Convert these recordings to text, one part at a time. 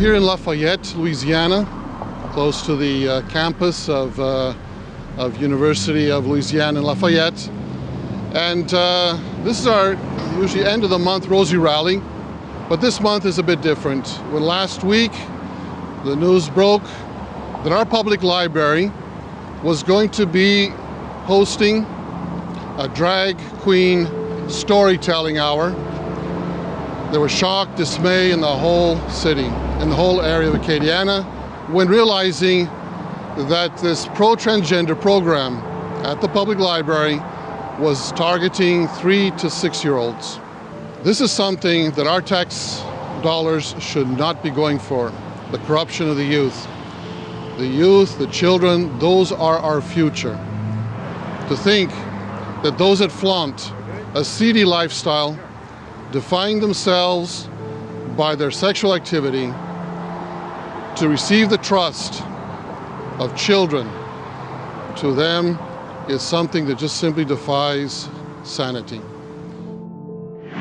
here in Lafayette, Louisiana, close to the campus of University of Louisiana in Lafayette. And this is our usually end of the month Rosary Rally, but this month is a bit different. When last week the news broke that our public library was going to be hosting a drag queen storytelling hour, there was shock, dismay in the whole city, in the whole area of Acadiana, when realizing that this pro-transgender program at the public library was targeting 3 to 6-year-olds. This is something that our tax dollars should not be going for, the corruption of the youth. The youth, the children, those are our future. To think that those that flaunt a seedy lifestyle, defying themselves by their sexual activity to receive the trust of children, to them is something that just simply defies sanity.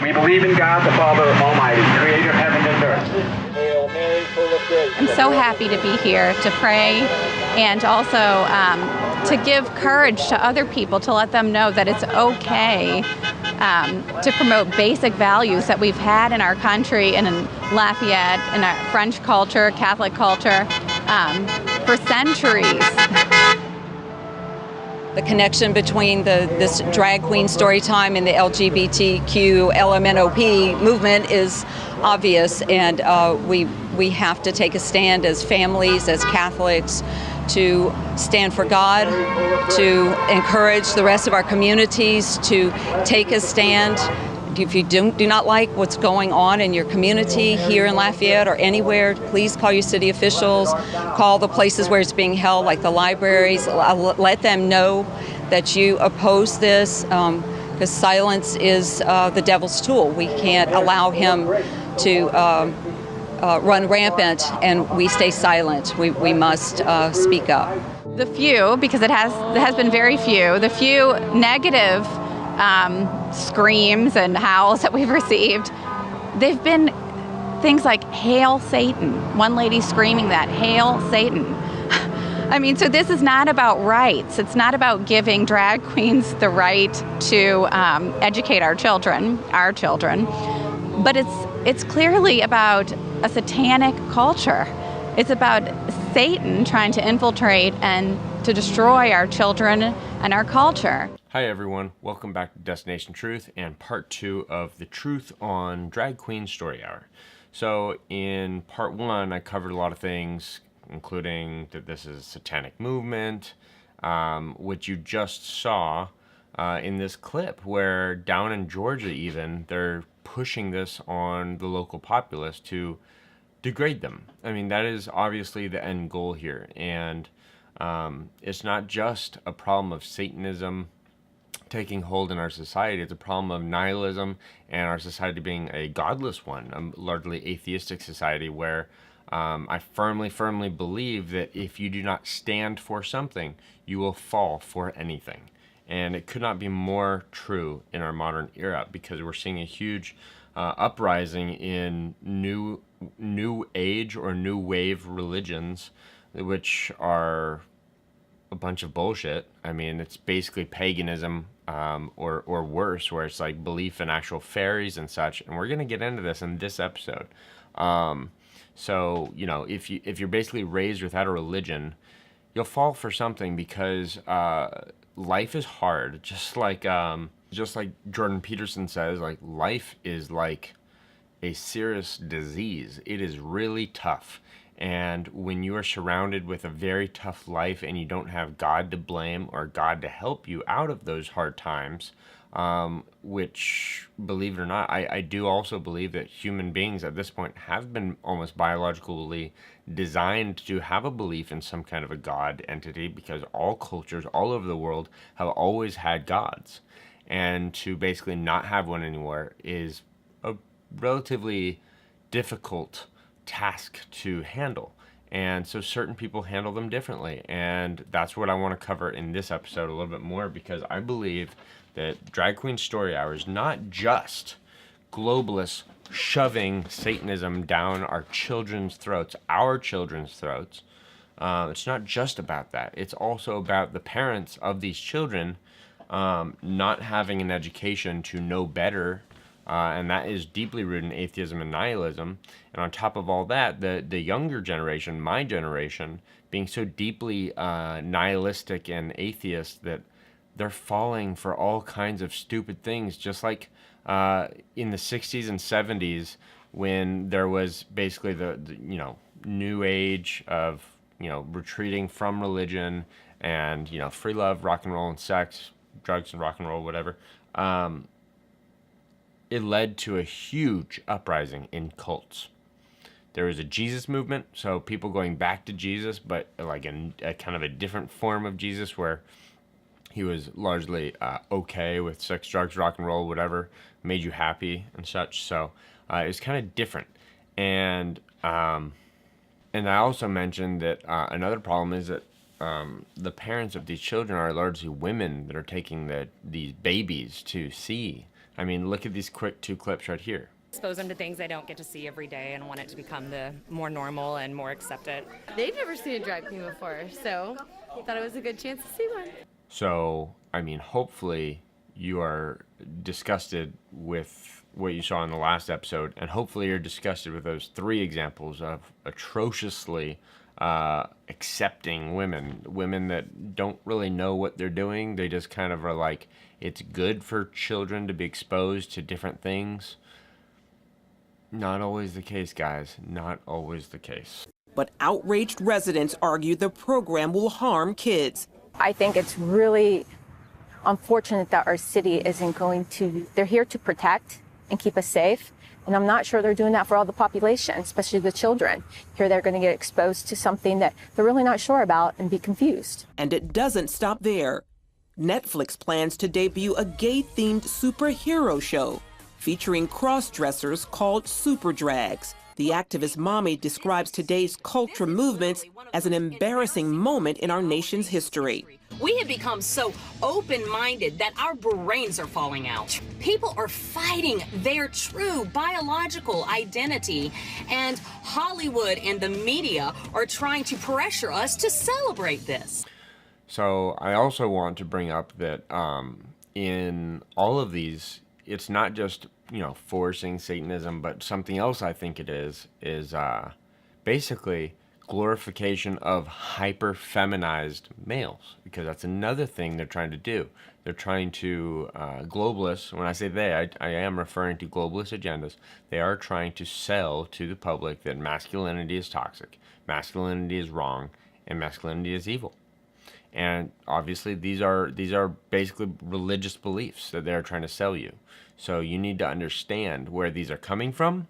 We believe in God the Father Almighty, creator of heaven and earth. Hail Mary, full of grace. I'm so happy to be here to pray and also to give courage to other people, to let them know that it's okay to promote basic values that we've had in our country and in Lafayette, in our French culture, Catholic culture, for centuries. The connection between this drag queen story time and the LGBTQ LMNOP movement is obvious, and we have to take a stand as families, as Catholics, to stand for God, to encourage the rest of our communities to take a stand. If you do not like what's going on in your community here in Lafayette or anywhere, please call your city officials, call the places where it's being held, like the libraries. Let them know that you oppose this, because silence is the devil's tool. We can't allow him to run rampant and we stay silent. We must speak up. The few, because it has been very few, the few negative screams and howls that we've received, they've been things like "Hail Satan." One lady screaming that, "Hail Satan." I mean, so this is not about rights. It's not about giving drag queens the right to educate our children, but it's clearly about a satanic culture. It's about Satan trying to infiltrate and to destroy our children and our culture. Hi everyone, welcome back to Destination Truth and part 2 of the Truth on Drag Queen Story Hour. So in part 1, I covered a lot of things, including that this is a satanic movement, which you just saw in this clip where down in Georgia even, they're pushing this on the local populace to degrade them. I mean, that is obviously the end goal here. And it's not just a problem of Satanism taking hold in our society. It's a problem of nihilism and our society being a godless one, a largely atheistic society where I firmly believe that if you do not stand for something, you will fall for anything. And it could not be more true in our modern era, because we're seeing a huge uprising in new age or new wave religions, which are a bunch of bullshit. I mean, it's basically paganism, or worse, where it's like belief in actual fairies and such. And we're gonna get into this in this episode. So you know, if you're basically raised without a religion, you'll fall for something, because life is hard. Just like Jordan Peterson says, like, life is like a serious disease. It is really tough. And when you are surrounded with a very tough life and you don't have God to blame or God to help you out of those hard times, which, believe it or not, I do also believe that human beings at this point have been almost biologically designed to have a belief in some kind of a God entity, because all cultures all over the world have always had gods. And to basically not have one anymore is a relatively difficult task to handle. And so certain people handle them differently. And that's what I want to cover in this episode a little bit more, because I believe that Drag Queen Story Hour is not just globalist shoving Satanism down our children's throats, it's not just about that. It's also about the parents of these children not having an education to know better, and that is deeply rooted in atheism and nihilism. And on top of all that, the younger generation, my generation, being so deeply nihilistic and atheist that they're falling for all kinds of stupid things, just like in the 60s and 70s when there was basically the new age of retreating from religion and free love, rock and roll and sex, drugs and rock and roll, whatever. It led to a huge uprising in cults. There was a Jesus movement, so people going back to Jesus, but like a kind of a different form of Jesus where he was largely okay with sex, drugs, rock and roll, whatever made you happy and such. So it was kind of different. And I also mentioned that another problem is that the parents of these children are largely women that are taking these babies to see. I mean, look at these quick 2 clips right here. Expose them to things they don't get to see every day and want it to become the more normal and more accepted. They've never seen a drag queen before, so I thought it was a good chance to see one. So, I mean, hopefully you are disgusted with what you saw in the last episode, and hopefully you're disgusted with those 3 examples of atrociously accepting women that don't really know what they're doing. They just kind of are like, it's good for children to be exposed to different things. Not always the case, guys. Not always the case. But outraged residents argue the program will harm kids. I think it's really unfortunate that our city isn't they're here to protect and keep us safe. And I'm not sure they're doing that for all the population, especially the children. Here they're going to get exposed to something that they're really not sure about and be confused. And it doesn't stop there. Netflix plans to debut a gay-themed superhero show featuring cross-dressers called super drags. The activist mommy describes today's culture movements as an embarrassing moment in our nation's history. We have become so open-minded that our brains are falling out. People are fighting their true biological identity, and Hollywood and the media are trying to pressure us to celebrate this. So I also want to bring up that in all of these, it's not just, forcing Satanism, but something else I think it is basically glorification of hyper-feminized males, because that's another thing they're trying to do. They're trying to, globalists, when I say they, I am referring to globalist agendas, they are trying to sell to the public that masculinity is toxic, masculinity is wrong, and masculinity is evil. And obviously these are basically religious beliefs that they're trying to sell you. So you need to understand where these are coming from,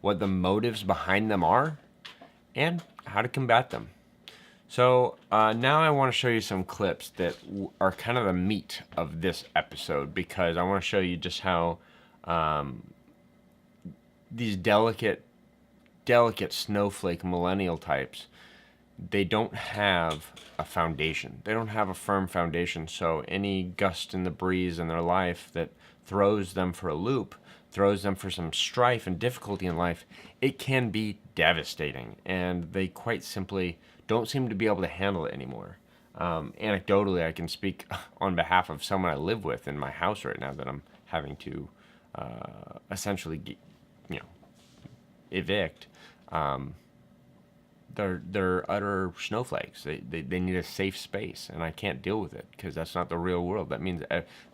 what the motives behind them are, and how to combat them. So now I want to show you some clips that are kind of the meat of this episode, because I want to show you just how these delicate snowflake millennial types, they don't have a foundation. They don't have a firm foundation. So any gust in the breeze in their life that throws them for a loop, throws them for some strife and difficulty in life, it can be devastating. And they quite simply don't seem to be able to handle it anymore. Anecdotally, I can speak on behalf of someone I live with in my house right now that I'm having to essentially, evict. They're utter snowflakes. They need a safe space, and I can't deal with it because that's not the real world. That means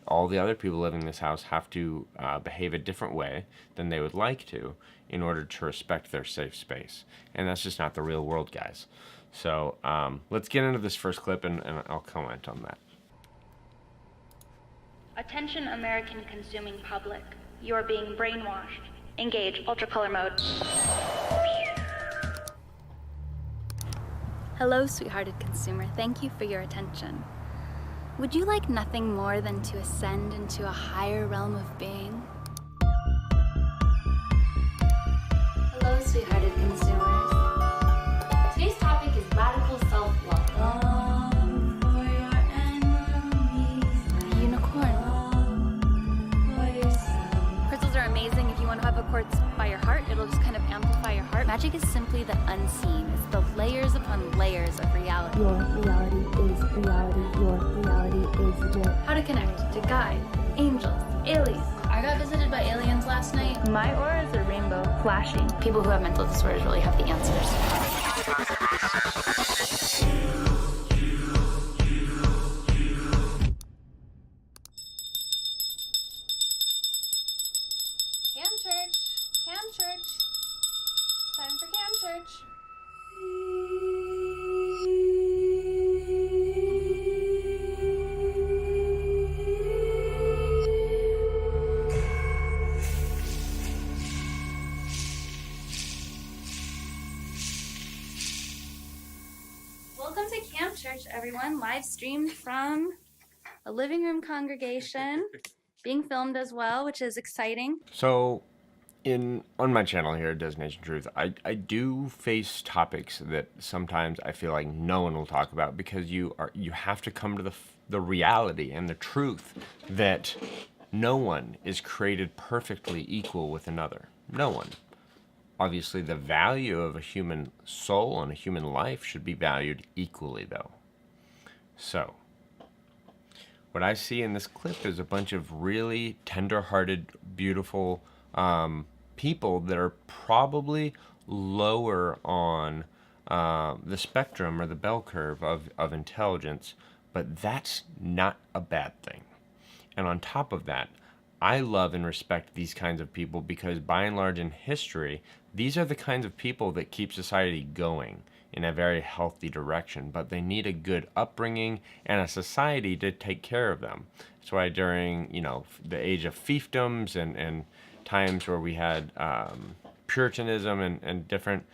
all the other people living in this house have to behave a different way than they would like to in order to respect their safe space. And that's just not the real world, guys. So let's get into this first clip, and I'll comment on that. Attention American consuming public. You are being brainwashed. Engage ultracolor mode. Hello, sweethearted consumer. Thank you for your attention. Would you like nothing more than to ascend into a higher realm of being? Hello, sweethearted consumers. Today's topic is radical self-love. Love for your enemies. A unicorn. For yourself. Crystals are amazing if you want to have a chords by your heart. It'll just kind of amplify your heart. Magic is simply the unseen. It's the layers upon layers of reality. Your reality is reality. Your reality is legit. How to connect to God, angels, aliens. I got visited by aliens last night. My aura is a rainbow, flashing. People who have mental disorders really have the answers. Cam Church. It's time for Cam Church. Welcome to Camp Church, everyone. Live streamed from a living room congregation, being filmed as well, which is exciting. So, on my channel here at Destination Truth, I do face topics that sometimes I feel like no one will talk about, because you have to come to the reality and the truth that no one is created perfectly equal with another. No one. Obviously, the value of a human soul and a human life should be valued equally, though. So, what I see in this clip is a bunch of really tender-hearted, beautiful people that are probably lower on the spectrum or the bell curve of intelligence, but that's not a bad thing. And on top of that, I love and respect these kinds of people, because by and large in history, these are the kinds of people that keep society going in a very healthy direction, but they need a good upbringing and a society to take care of them. That's why during, the age of fiefdoms and times where we had Puritanism and different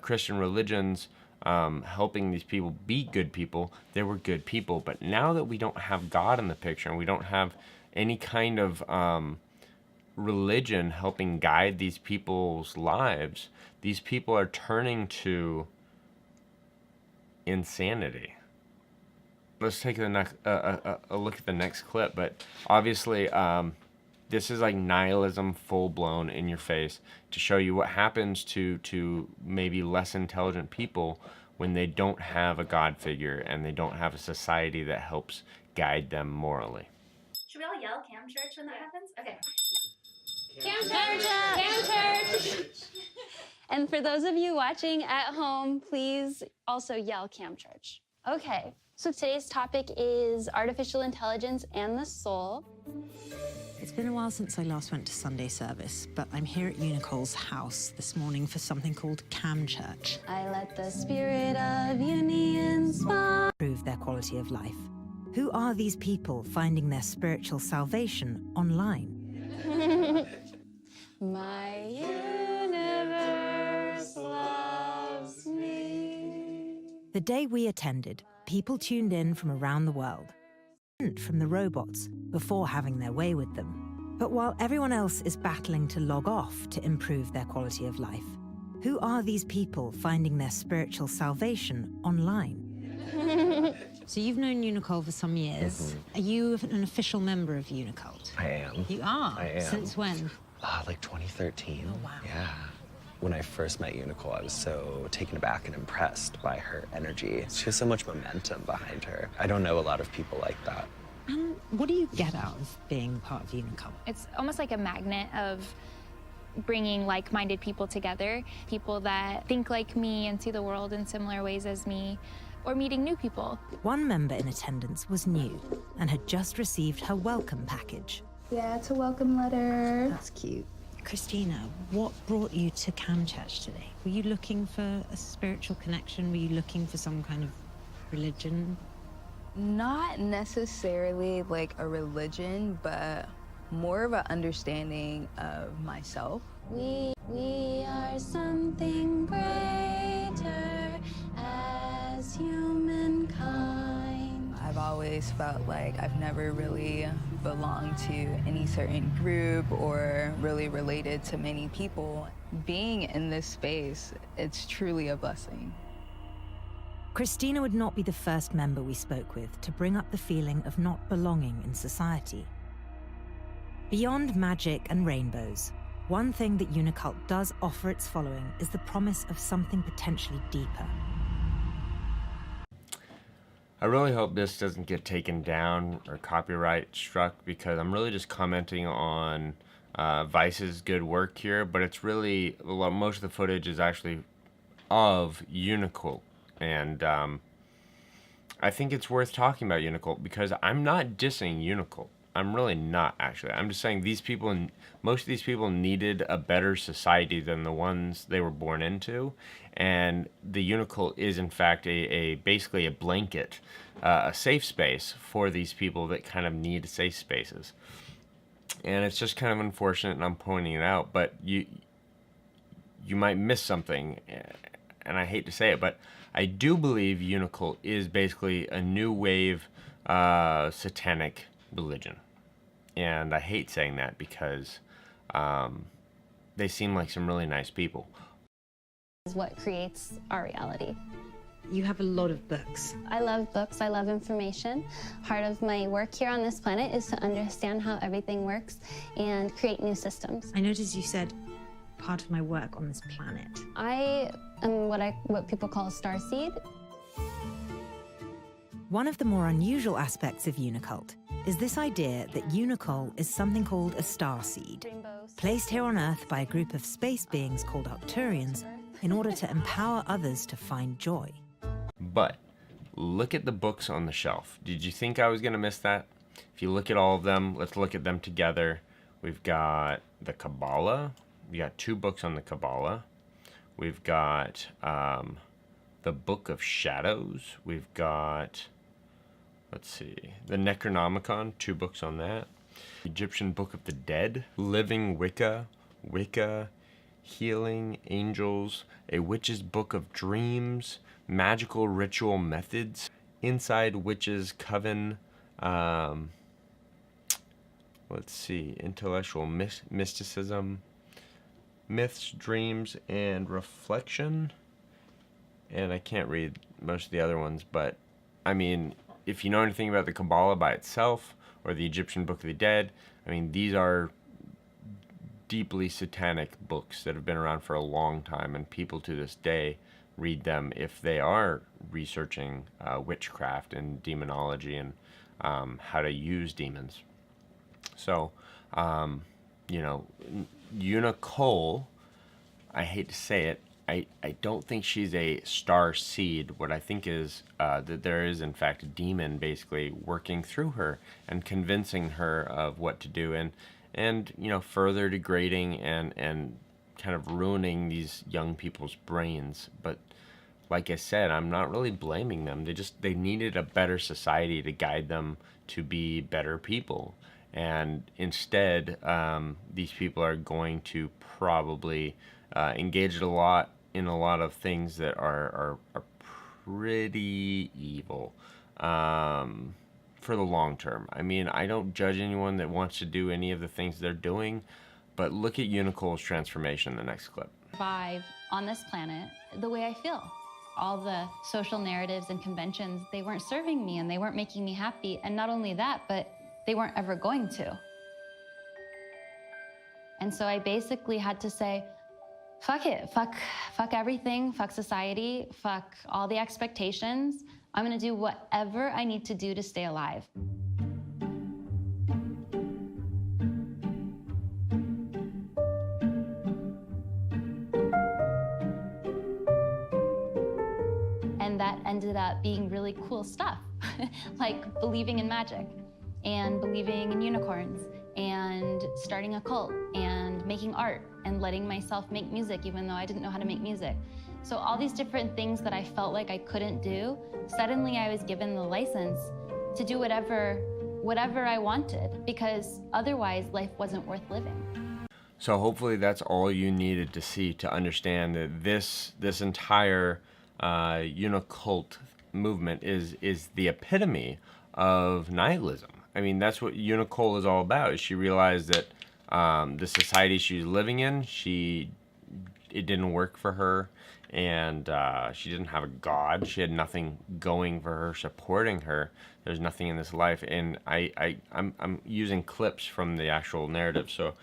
Christian religions helping these people be good people, they were good people. But now that we don't have God in the picture and we don't have any kind of religion helping guide these people's lives, these people are turning to insanity. Let's take the next a look at the next clip. But obviously, this is like nihilism full blown in your face, to show you what happens to maybe less intelligent people when they don't have a God figure and they don't have a society that helps guide them morally. Should we all yell Cam Church when that happens? Okay. Cam Church! Cam Church! And for those of you watching at home, please also yell Cam Church. Okay, so today's topic is artificial intelligence and the soul. It's been a while since I last went to Sunday service, but I'm here at Unicole's house this morning for something called Cam Church. I let the spirit of union smile. Improve their quality of life. Who are these people finding their spiritual salvation online? My universe loves me. The day we attended, people tuned in from around the world, from the robots, before having their way with them. But while everyone else is battling to log off to improve their quality of life, who are these people finding their spiritual salvation online? So you've known Unicole for some years. Are you an official member of Unicole? I am. You are? I am. Since when? Like 2013. Oh, wow. Yeah. When I first met Unicole, I was so taken aback and impressed by her energy. She has so much momentum behind her. I don't know a lot of people like that. And what do you get out of being part of Unicole? It's almost like a magnet of bringing like-minded people together, people that think like me and see the world in similar ways as me, or meeting new people. One member in attendance was new and had just received her welcome package. Yeah, it's a welcome letter. That's cute. Christina, what brought you to Cam Church today? Were you looking for a spiritual connection? Were you looking for some kind of religion? Not necessarily like a religion, but more of an understanding of myself. We are something greater as humankind. I've always felt like I've never really belonged to any certain group or really related to many people. Being in this space, it's truly a blessing. Christina would not be the first member we spoke with to bring up the feeling of not belonging in society. Beyond magic and rainbows, one thing that Unicult does offer its following is the promise of something potentially deeper. I really hope this doesn't get taken down or copyright struck, because I'm really just commenting on Vice's good work here, but it's really, most of the footage is actually of Unicult, and I think it's worth talking about Unicult because I'm not dissing Unicult. I'm really not, actually. I'm just saying most of these people needed a better society than the ones they were born into, and the Unicult is in fact basically a blanket, a safe space for these people that kind of need safe spaces. And it's just kind of unfortunate, and I'm pointing it out, but you might miss something, and I hate to say it, but I do believe Unicult is basically a new wave satanic religion. And I hate saying that because they seem like some really nice people. Is what creates our reality. You have a lot of books. I love books, I love information. Part of my work here on this planet is to understand how everything works and create new systems. I noticed you said part of my work on this planet. I am what people call a starseed. One of the more unusual aspects of Unicult is this idea that Unicol is something called a starseed, placed here on Earth by a group of space beings called Arcturians in order to empower others to find joy. But look at the books on the shelf. Did you think I was going to miss that? If you look at all of them, let's look at them together. We've got the Kabbalah. We got 2 books on the Kabbalah. We've got the Book of Shadows. We've got, let's see, the Necronomicon, 2 books on that. Egyptian Book of the Dead, Living Wicca, Healing Angels, A Witch's Book of Dreams, Magical Ritual Methods, Inside Witches Coven, let's see, Intellectual Mysticism, Myths, Dreams, and Reflection. And I can't read most of the other ones, but I mean, if you know anything about the Kabbalah by itself, or the Egyptian Book of the Dead, I mean, these are deeply satanic books that have been around for a long time, and people to this day read them if they are researching witchcraft and demonology and how to use demons. So, you know, Unicol, I hate to say it, I don't think she's a star seed. What I think is that there is, in fact, a demon basically working through her and convincing her of what to do, and you know, further degrading and kind of ruining these young people's brains. But like I said, I'm not really blaming them. They needed a better society to guide them to be better people. And instead, these people are going to probably engage in a lot of things that are pretty evil for the long term. I mean, I don't judge anyone that wants to do any of the things they're doing, but look at Unicol's transformation in the next clip. Survive on this planet the way I feel. All the social narratives and conventions, they weren't serving me and they weren't making me happy. And not only that, but they weren't ever going to. And so I basically had to say, fuck it, fuck everything, fuck society, fuck all the expectations. I'm gonna do whatever I need to do to stay alive. And that ended up being really cool stuff, like believing in magic and believing in unicorns and starting a cult and making art and letting myself make music even though I didn't know how to make music. So all these different things that I felt like I couldn't do, suddenly I was given the license to do whatever I wanted, because otherwise life wasn't worth living. So hopefully that's all you needed to see to understand that this entire Unicult movement is the epitome of nihilism. I mean, that's what Unicol is all about. She realized that the society she was living in, it didn't work for her, and she didn't have a god. She had nothing going for her, supporting her. There's nothing in this life, and I'm using clips from the actual narrative, so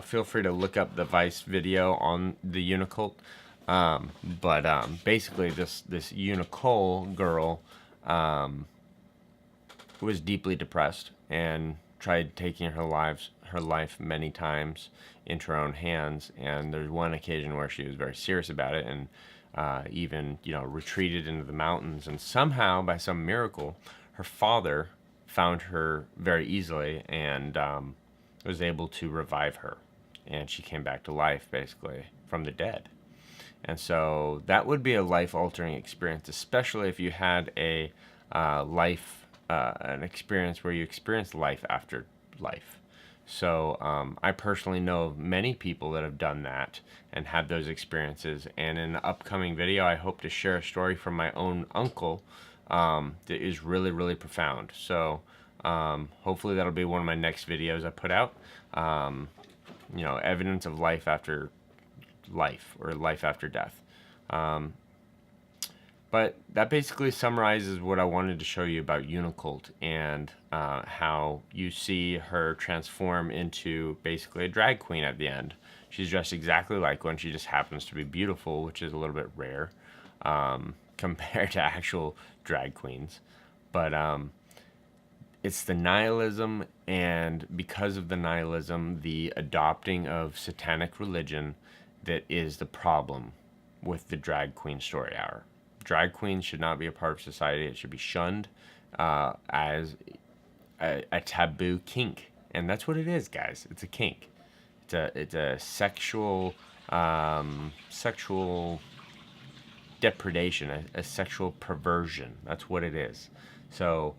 feel free to look up the Vice video on the Unicult. Basically, this Unicole girl was deeply depressed and tried taking her life many times into her own hands. And there's one occasion where she was very serious about it, and even, you know, retreated into the mountains. And somehow, by some miracle, her father found her very easily and was able to revive her, and she came back to life, basically, from the dead. And so that would be a life-altering experience, especially if you had a an experience where you experienced life after life. So I personally know of many people that have done that and had those experiences. And in an upcoming video, I hope to share a story from my own uncle that is really, really profound. So hopefully that'll be one of my next videos I put out. You know, evidence of life after life, or life after death. But that basically summarizes what I wanted to show you about Unicult, and how you see her transform into basically a drag queen at the end. She's dressed exactly like one. She just happens to be beautiful, which is a little bit rare compared to actual drag queens. But it's the nihilism, and because of the nihilism, the adopting of satanic religion, that is the problem with the drag queen story hour. Drag queens should not be a part of society. It should be shunned as a taboo kink, and that's what it is, guys. It's a kink. It's a sexual depredation, a sexual perversion. That's what it is. So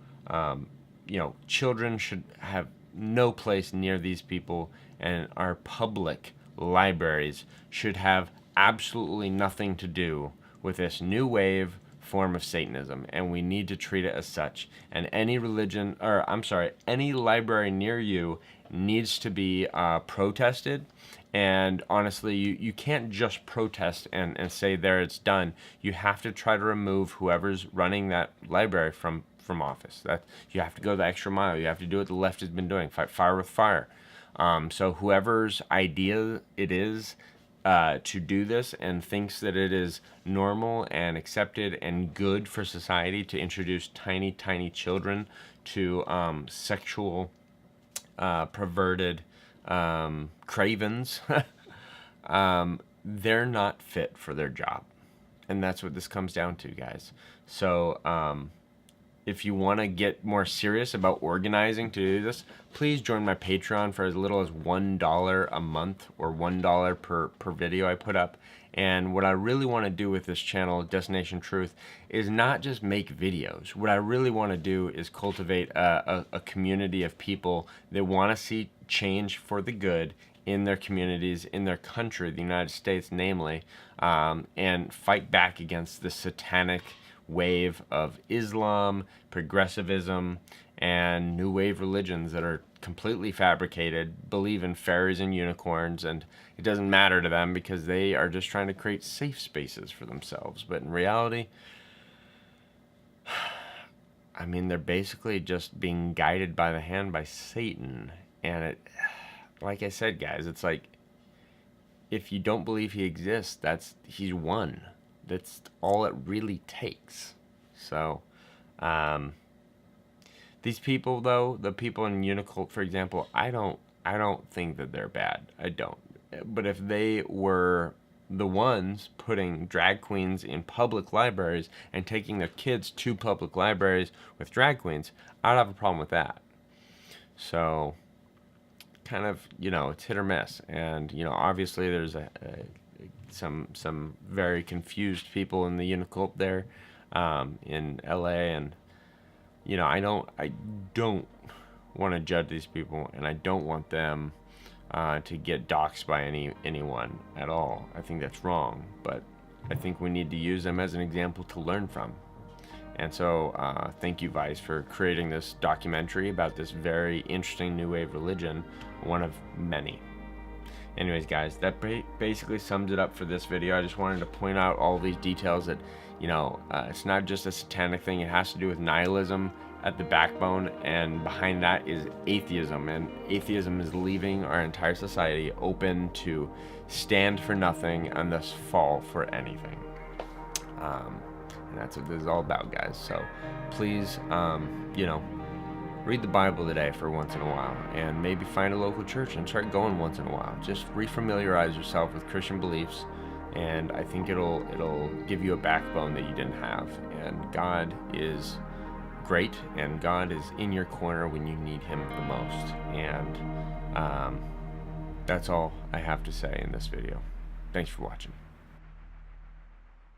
you know, children should have no place near these people, and our public libraries should have absolutely nothing to do with this new wave form of Satanism, and we need to treat it as such. And any religion, or I'm sorry, any library near you needs to be protested. And honestly, you can't just protest and say there it's done. You have to try to remove whoever's running that library from office. That you have to go the extra mile. You have to do what the left has been doing, fight fire with fire. So whoever's idea it is to do this, and thinks that it is normal and accepted and good for society to introduce tiny children to sexual perverted cravens, they're not fit for their job. And that's what this comes down to, guys. So if you want to get more serious about organizing to do this, please join my Patreon for as little as $1 a month, or $1 per video I put up. And what I really want to do with this channel, Destination Truth, is not just make videos. What I really want to do is cultivate a community of people that want to see change for the good in their communities, in their country, the United States namely, and fight back against the satanic wave of Islam, progressivism, and new wave religions that are completely fabricated, believe in fairies and unicorns, and it doesn't matter to them because they are just trying to create safe spaces for themselves. But in reality, I mean, they're basically just being guided by the hand by Satan. And it, like I said, guys, it's like, if you don't believe he exists, he's won. That's all it really takes. So, these people, though, the people in Unicult, for example, I don't think that they're bad. I don't. But if they were the ones putting drag queens in public libraries and taking their kids to public libraries with drag queens, I'd have a problem with that. So, kind of, you know, it's hit or miss. And, you know, obviously there's some very confused people in the Unicult there in LA, and you know, I don't want to judge these people, and I don't want them to get doxxed by anyone at all. I think that's wrong, but I think we need to use them as an example to learn from. And so thank you, Vice, for creating this documentary about this very interesting new wave religion, one of many. Anyways, guys, that basically sums it up for this video. I just wanted to point out all these details that, you know, it's not just a satanic thing. It has to do with nihilism at the backbone, and behind that is atheism. And atheism is leaving our entire society open to stand for nothing and thus fall for anything. And that's what this is all about, guys. So please, you know, read the Bible today for once in a while, and maybe find a local church and start going once in a while. Just refamiliarize yourself with Christian beliefs, and I think it'll give you a backbone that you didn't have. And God is great, and God is in your corner when you need him the most. And that's all I have to say in this video. Thanks for watching.